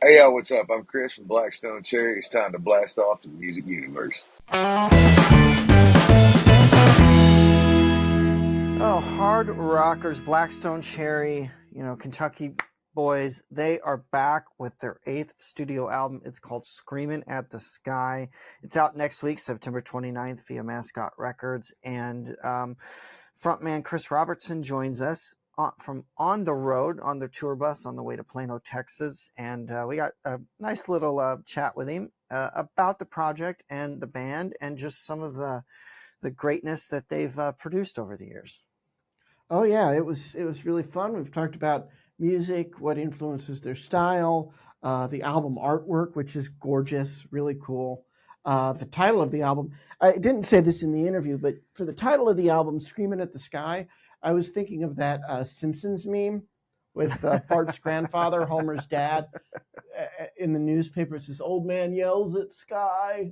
Hey, y'all, what's up? I'm Chris from Blackstone Cherry. It's time to blast off to the music universe. Oh, hard rockers, Blackstone Cherry, Kentucky boys, they are back with their 8th studio album. It's called Screamin' at the Sky. It's out next week, September 29th, via Mascot Records. And frontman Chris Robertson joins us from on the road on their tour bus on the way to Plano, Texas. And we got a nice little chat with him about the project and the band and just some of the greatness that they've produced over the years. Oh yeah, it was really fun. We've talked about music, what influences their style, the album artwork, which is gorgeous, really cool. The title of the album, I didn't say this in the interview, but for the title of the album, "Screaming at the Sky," I was thinking of that Simpsons meme with Bart's grandfather, Homer's dad, in the newspaper. It says, "Old man yells at sky."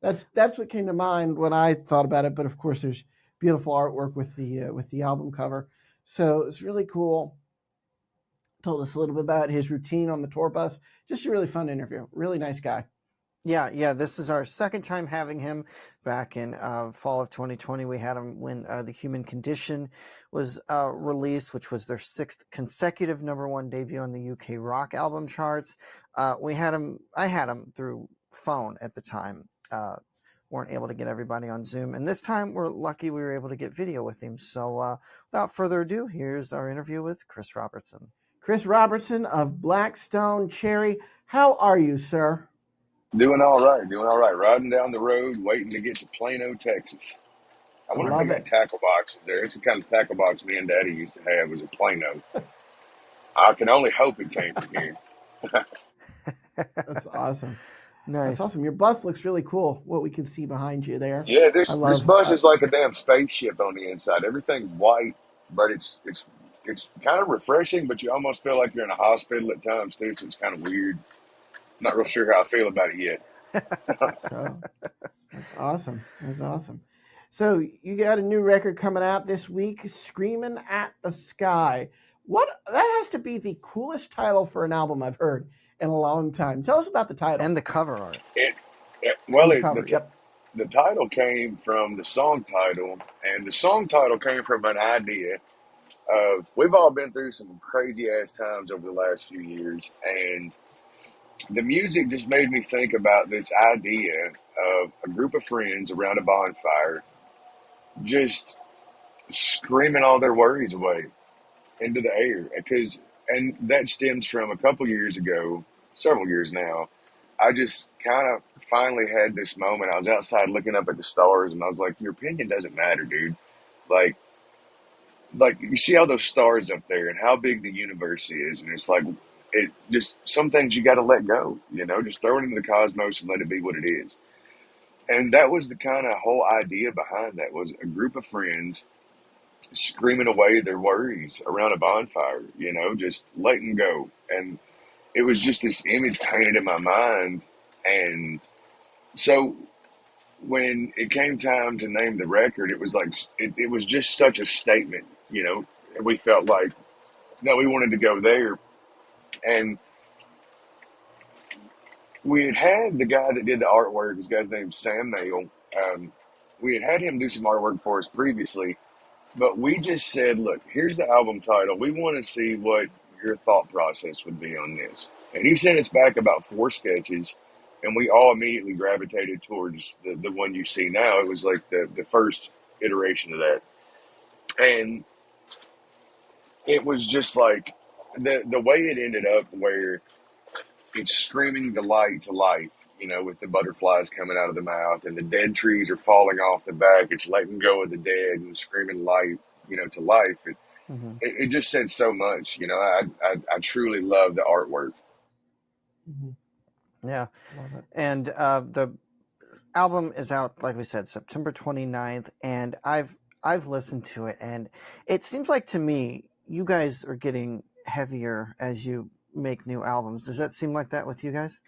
That's what came to mind when I thought about it. But of course, there's beautiful artwork with the album cover. So it's really cool. Told us a little bit about his routine on the tour bus. Just a really fun interview. Really nice guy. Yeah. This is our second time having him. Back in fall of 2020, we had him when The Human Condition was released, which was their 6th consecutive #1 debut on the UK rock album charts. I had him through phone at the time. Weren't able to get everybody on Zoom. And this time we're lucky we were able to get video with him. So without further ado, here's our interview with Chris Robertson. Chris Robertson of Blackstone Cherry. How are you, sir? Doing all right, doing all right. Riding down the road, waiting to get to Plano, Texas. I wonder if they got tackle boxes there. It's the kind of tackle box me and Daddy used to have was a Plano. I can only hope it came from here. That's awesome. Nice. That's awesome. Your bus looks really cool, what we can see behind you there. Yeah, this bus is like a damn spaceship on the inside. Everything's white, but it's kind of refreshing, but you almost feel like you're in a hospital at times too, so it's kind of weird. Not real sure how I feel about it yet. So, that's awesome. That's awesome. So you got a new record coming out this week, "Screamin' at the Sky." That has to be the coolest title for an album I've heard in a long time. Tell us about the title. And the cover art. The title came from the song title, and the song title came from an idea of, we've all been through some crazy ass times over the last few years, and the music just made me think about this idea of a group of friends around a bonfire just screaming all their worries away into the air. And that stems from a couple years ago, several years now. I just kind of finally had this moment. I was outside looking up at the stars, and I was like, your opinion doesn't matter, dude. Like you see all those stars up there and how big the universe is, and it's like, it just, some things you got to let go, just throw it into the cosmos and let it be what it is. And that was the kind of whole idea behind that, was a group of friends screaming away their worries around a bonfire, just letting go. And it was just this image painted in my mind. And so when it came time to name the record, it was like, it was just such a statement, and we felt like, no, we wanted to go there. And we had the guy that did the artwork, this guy's named Sam Mail. We had him do some artwork for us previously, but we just said, look, here's the album title. We want to see what your thought process would be on this. And he sent us back about 4 sketches, and we all immediately gravitated towards the one you see now. It was like the first iteration of that. And it was just like the way it ended up, where it's screaming the light to life, with the butterflies coming out of the mouth and the dead trees are falling off the back. It's letting go of the dead and screaming light, to life. It just said so much, I truly love the artwork. Yeah. And the album is out, like we said, September 29th. And I've listened to it, and it seems like to me, you guys are getting heavier as you make new albums. Does that seem like that with you guys?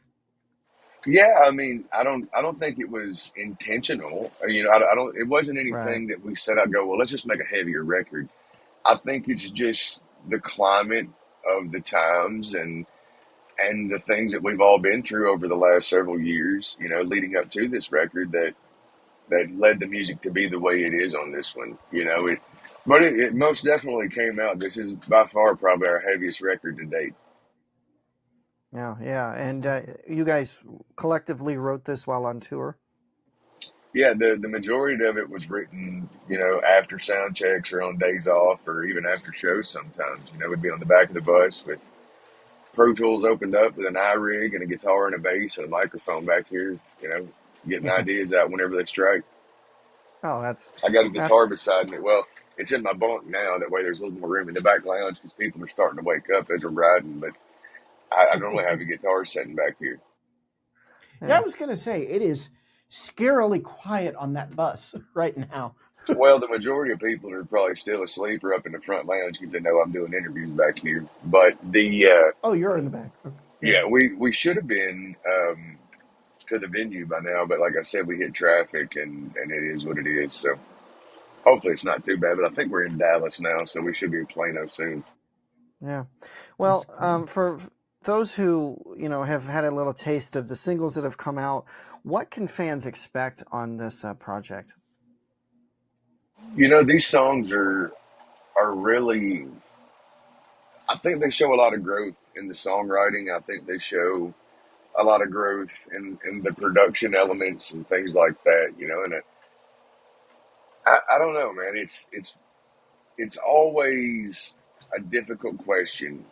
Yeah, I mean, I don't think it was intentional. I don't. It wasn't anything that we set out go, well, let's just make a heavier record. I think it's just the climate of the times, and and the things that we've all been through over the last several years, leading up to this record that led the music to be the way it is on this one. But it most definitely came out. This is by far probably our heaviest record to date. Yeah, yeah. And you guys collectively wrote this while on tour? Yeah, the majority of it was written, after sound checks or on days off or even after shows sometimes. We'd be on the back of the bus with Pro Tools opened up with an iRig and a guitar and a bass and a microphone back here, getting Yeah. ideas out whenever they strike. Oh, that's I got a guitar that's beside me. Well, it's in my bunk now. That way there's a little more room in the back lounge because people are starting to wake up as we're riding. But I normally have a guitar sitting back here. Yeah, I yeah. was going to say it is scarily quiet on that bus right now. Well, the majority of people are probably still asleep or up in the front lounge because they know I'm doing interviews back here. But Oh, you're in the back. Okay. Yeah. yeah, we should have been to the venue by now, but like I said, we hit traffic and it is what it is. So hopefully it's not too bad. But I think we're in Dallas now, so we should be in Plano soon. Yeah. That's Well, cool. for those who, have had a little taste of the singles that have come out, what can fans expect on this project? These songs are really. I think they show a lot of growth in the songwriting. I think they show a lot of growth in the production elements and things like that. And I don't know, man. It's always a difficult question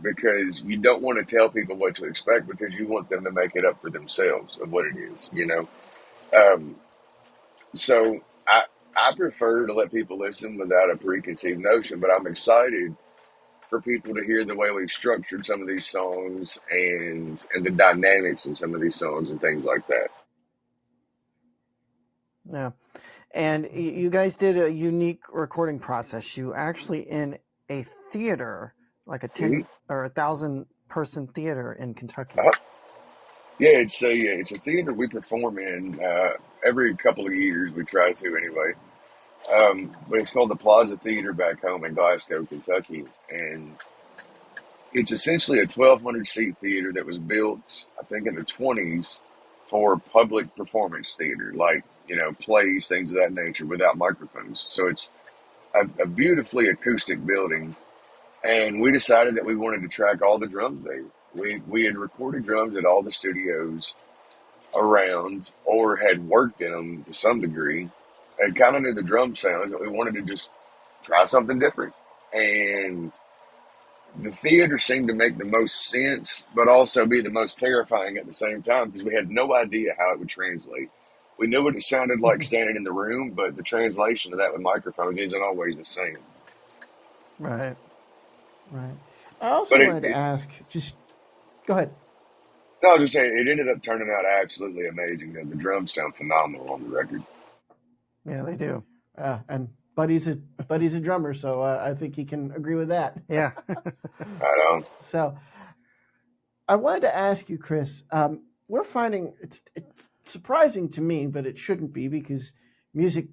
because you don't want to tell people what to expect because you want them to make it up for themselves of what it is. Um, so I prefer to let people listen without a preconceived notion, but I'm excited for people to hear the way we've structured some of these songs and the dynamics in some of these songs and things like that. Yeah. And you guys did a unique recording process. You actually in a theater, like a Hmm. 10 or 1,000-person theater in Kentucky. Uh, yeah, it's a theater we perform in every couple of years. We try to anyway. But it's called the Plaza Theater back home in Glasgow, Kentucky, and it's essentially a 1,200 seat theater that was built, I think, in the 20s for public performance theater, like plays, things of that nature, without microphones. So it's a beautifully acoustic building, and we decided that we wanted to track all the drums there. We had recorded drums at all the studios around, or had worked in them to some degree, and kind of knew the drum sounds, but we wanted to just try something different. And the theater seemed to make the most sense, but also be the most terrifying at the same time because we had no idea how it would translate. We knew what it sounded like standing in the room, but the translation of that with microphones isn't always the same. Right. Right. I also But wanted to ask, just go ahead. no, I was just saying, it ended up turning out absolutely amazing. The drums sound phenomenal on the record. Yeah, they do. And Buddy's a drummer, so I think he can agree with that. Yeah. Right on. So I wanted to ask you, Chris. We're finding it's surprising to me, but it shouldn't be because music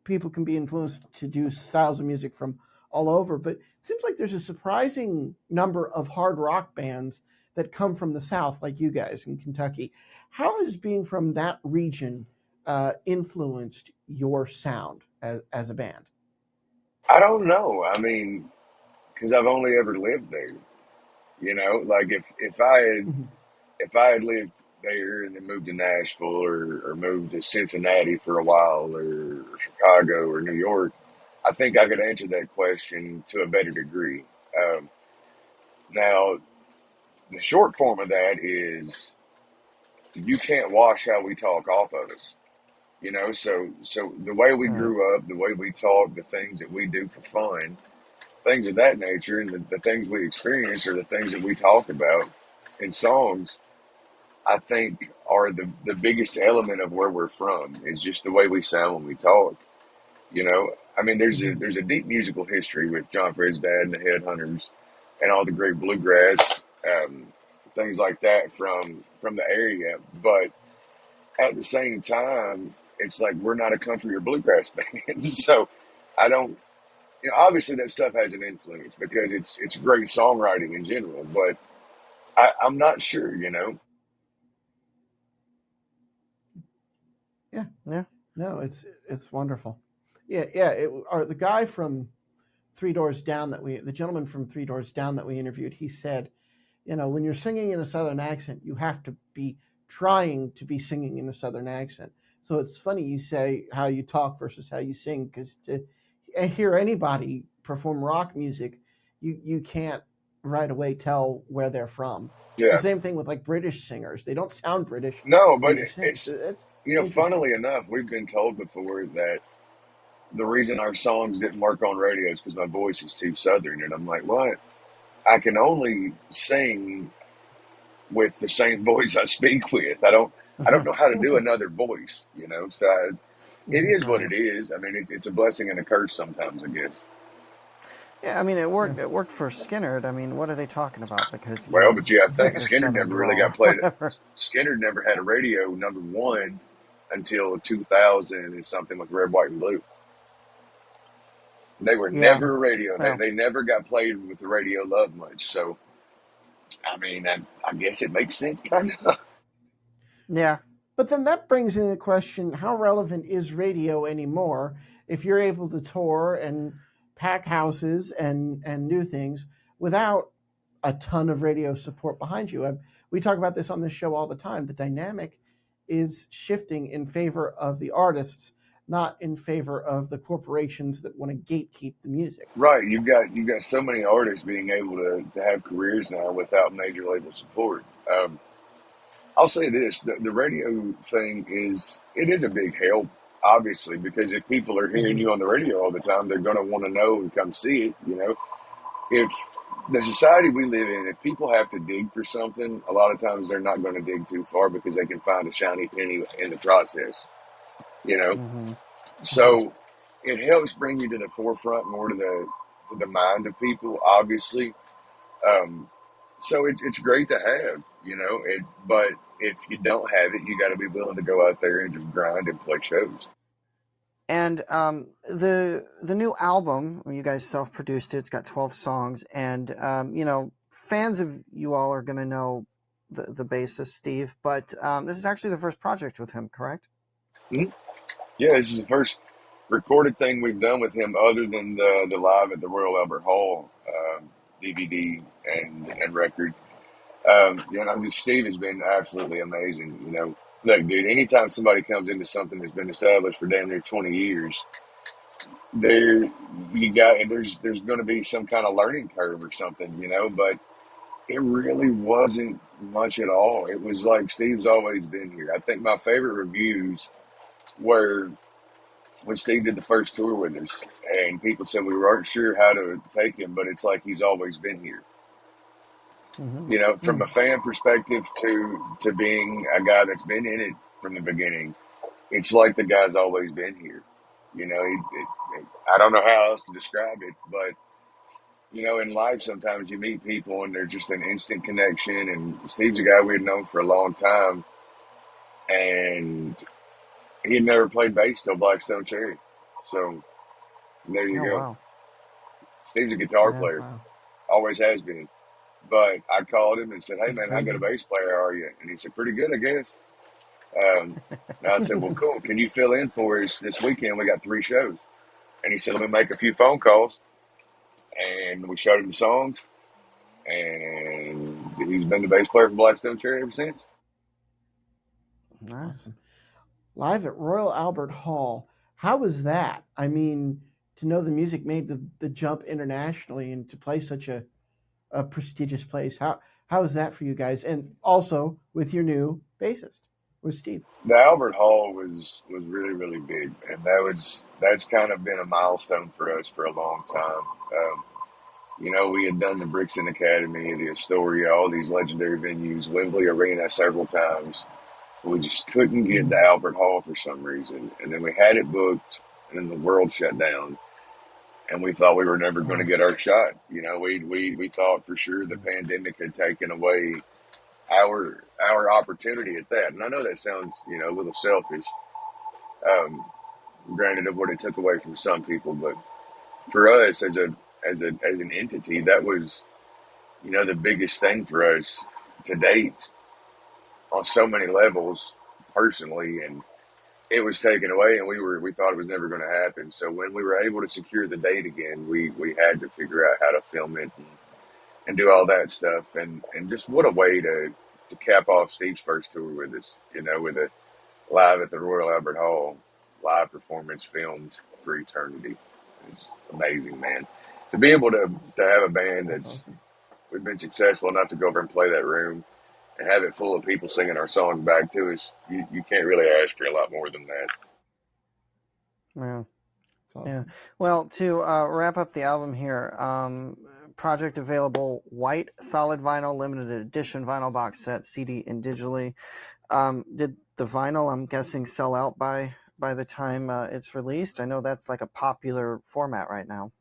people can be influenced to do styles of music from all over. But it seems like there's a surprising number of hard rock bands that come from the South, like you guys in Kentucky. How has being from that region influenced your sound as a band? I don't know. I mean, because I've only ever lived there. Like Mhm. if I had lived there and then moved to Nashville or moved to Cincinnati for a while or Chicago or New York, I think I could answer that question to a better degree. Um, Now, the short form of that is you can't wash how we talk off of us. So the way we Right. grew up, the way we talk, the things that we do for fun, things of that nature, and the things we experience are the things that we talk about in songs. I think are the biggest element of where we're from is just the way we sound when we talk. I mean, Mhm. there's a deep musical history with John Fred's Dad and the Headhunters and all the great bluegrass things like that from the area. But at the same time, it's like we're not a country or bluegrass band, so I don't. Obviously that stuff has an influence because it's great songwriting in general, but I'm not sure, you know. Yeah. Yeah. No, it's wonderful. Yeah, yeah. The guy from Three Doors Down the gentleman from Three Doors Down that we interviewed, he said, when you're singing in a Southern accent, you have to be trying to be singing in a Southern accent. So it's funny you say how you talk versus how you sing, because to hear anybody perform rock music, you can't right away tell where they're from. It's the Yeah. same thing with like British singers; they don't sound British No, when but they sing. So it's, that's you know, interesting. funnily enough, we've been told before that the reason our songs didn't work on radio is because my voice is too southern. And I'm like, what? I can only sing with the same voice I speak with. I don't know how to do another voice, you know. So it Mhm. is what Right. it is. I mean, it's a blessing and a curse sometimes, I guess. Yeah, I mean, it Yeah. worked. It worked for Skinner. I mean, what are they talking about? Because Well, but yeah, I think their Skinner Southern never really got drawl, played. whatever. Skinner never had a radio number one until 2000 and something with Red, White, and Blue. They were Yeah. never a radio. Well, They never got played with the radio love much. So, I mean, I guess it makes sense, kind of. yeah. But then that brings into question, how relevant is radio anymore if you're able to tour and pack houses and do things without a ton of radio support behind you? We talk about this on this show all the time. The dynamic is shifting in favor of the artists, not in favor of the corporations that want to gatekeep the music. Right, you've got so many artists being able to have careers now without major label support. I'll say this: the radio thing is it is a big help, obviously, because if people are hearing Mm-hmm. you on the radio all the time, they're going to want to know and come see it. You know, if the society we live in, if people have to dig for something, a lot of times they're not going to dig too far because they can find a shiny penny in the process. You know, Mm-hmm. Mm-hmm. so it helps bring you to the forefront more to the mind of people, obviously. Um, so it's great to have, you know. But if you don't have it, you got to be willing to go out there and just grind and play shows. And the new album, you guys self-produced it. It's got 12 songs, and fans of you all are going to know the bassist Steve. But this is actually the first project with him, correct? Mhm. Yeah, this is the first recorded thing we've done with him, other than the live at the Royal Albert Hall DVD and record. Steve has been absolutely amazing. You know, look, dude, anytime somebody comes into something that's been established for damn near 20 years, there there's going to be some kind of learning curve or something, you know. But it really wasn't much at all. It was like Steve's always been here. I think my favorite reviews were when Steve did the first tour with us, and people said we weren't sure how to take him, but it's like he's always been here. Mm-hmm. You know, from Mm. a fan perspective to being a guy that's been in it from the beginning, it's like the guy's always been here. You know, I don't know how else to describe it, but you know, in life sometimes you meet people and there's just an instant connection. And Steve's a guy we had known for a long time, and he had never played bass till Blackstone Cherry. So there you Oh go. wow. Steve's a guitar Yeah. player, Wow. always has been. But I called him and said, "Hey That's man, how good a crazy. bass player are you?" And he said, "Pretty good, I guess." And I said, "Well, cool. Can you fill in for us this weekend? We got 3 shows." And he said, "Let me make a few phone calls." And we showed him the songs, and he's been the bass player for Blackstone Cherry ever since. Nice. Awesome. Live at Royal Albert Hall. How was that? I mean, to know the music made the jump internationally and to play such a prestigious place. How is that for you guys? And also with your new bassist, with Steve. The Albert Hall was really really big, and that's kind of been a milestone for us for a long time. You know, we had done the Brixton Academy, the Astoria, all these legendary venues, Wembley Arena several times. We just couldn't get Mm-hmm. the Albert Hall for some reason, and then we had it booked, and then the world shut down, and we thought we were never going to Oh. get our shot. You know, we thought for sure the pandemic had taken away our opportunity at that. And I know that sounds, you know, a little selfish, um, granted of what it took away from some people, but for us as an entity, that was, you know, the biggest thing for us. to date on so many levels personally, and it was taken away, and we thought it was never going to happen. So when we were able to secure the date again, we had to figure out how to film it and do all that stuff, and just what a way to cap off Steve's first tour with us, with a live at the Royal Albert Hall live performance filmed for eternity. It's amazing, man. To be able to have a band That's that's awesome. we've been successful enough to go over and play that room and have it full of people singing our songs back to us, you can't really ask for a lot more than that. Yeah. That's awesome. Yeah. Well, to wrap up the album here, project available: white solid vinyl, limited edition vinyl box set, CD and digitally. Did the vinyl, I'm guessing, sell out by the time it's released? I know that's like a popular format right now.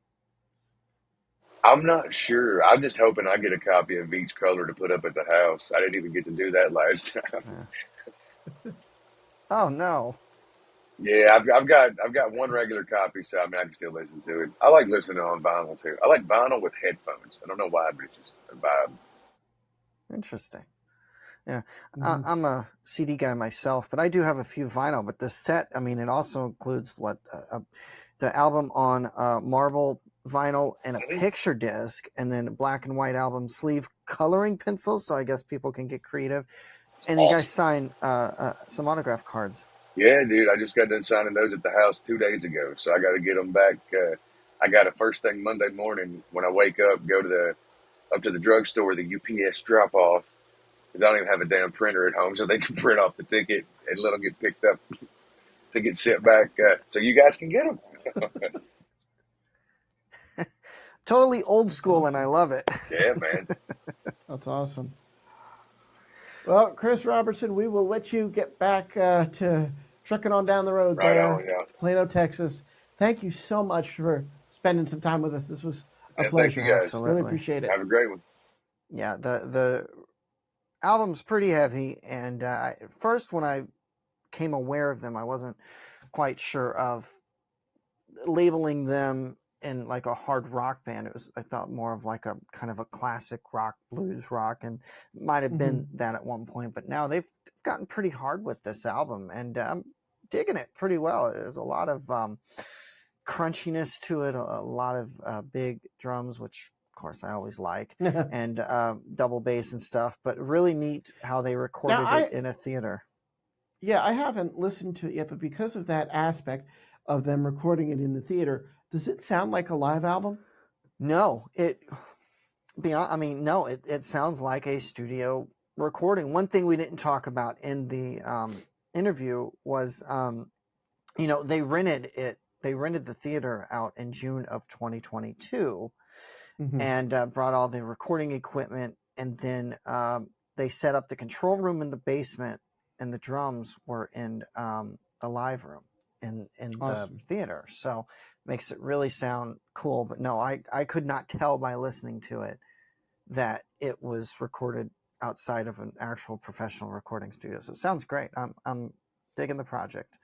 I'm not sure. I'm just hoping I get a copy of each color to put up at the house. I didn't even get to do that last time. Yeah. Oh no. Yeah, I've got one regular copy, so I mean I can still listen to it. I like listening on vinyl too. I like vinyl with headphones. I don't know why, but it's just a vibe. Interesting. Yeah, Mhm. I'm a CD guy myself, but I do have a few vinyl. But the set, I mean, it also includes the album on marble vinyl and a Mhm. picture disc, and then a black and white album sleeve coloring pencils. So I guess people can get creative. It's And you guys awesome. sign some autograph cards. Yeah, dude, I just got done signing those at the house 2 days ago, so I got to get them back. I got it first thing Monday morning when I wake up. Go to the up to the drugstore, the UPS drop off, because I don't even have a damn printer at home, so they can print off the ticket and let them get picked up to get sent back, so you guys can get them. Totally old That's school, and I awesome. love it. Yeah, man. That's awesome. Well, Chris Robertson, we will let you get back to trucking on down the road Right on, there yeah. to Plano, Texas. Thank you so much for spending some time with us. This was a Man, thank you pleasure. guys. Really Absolutely. appreciate it. Have a great one. Yeah, the album's pretty heavy, and first when I became aware of them, I wasn't quite sure of labeling them in like a hard rock band. It was, I thought, more of like a kind of a classic rock, blues rock, and might have Mm-hmm. been that at one point. But now they've gotten pretty hard with this album, and I'm digging it pretty well. There's a lot of crunchiness to it, a lot of big drums, which of course I always like, and double bass and stuff. But really neat how they Now, recorded it in a theater. I haven't listened to it yet, but because of that aspect of them recording it in the theater, does it sound like a live album? No, I mean, no, it sounds like a studio recording. One thing we didn't talk about in the interview was, they rented it. They rented the theater out in June of 2022 Mm-hmm. and brought all the recording equipment. And then they set up the control room in the basement, and the drums were in the live room in the Awesome. theater. So makes it really sound cool. But no, I could not tell by listening to it that it was recorded outside of an actual professional recording studio. So it sounds great. I'm digging the project.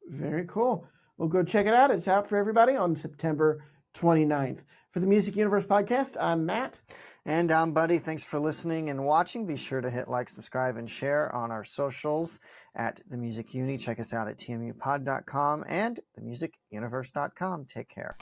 Very cool. Well, go check it out. It's out for everybody on September 29th. For the Music Universe podcast, I'm Matt. And I'm Buddy. Thanks for listening and watching. Be sure to hit like, subscribe, and share on our socials at The Music Uni. Check us out at tmupod.com and themusicuniverse.com. Take care.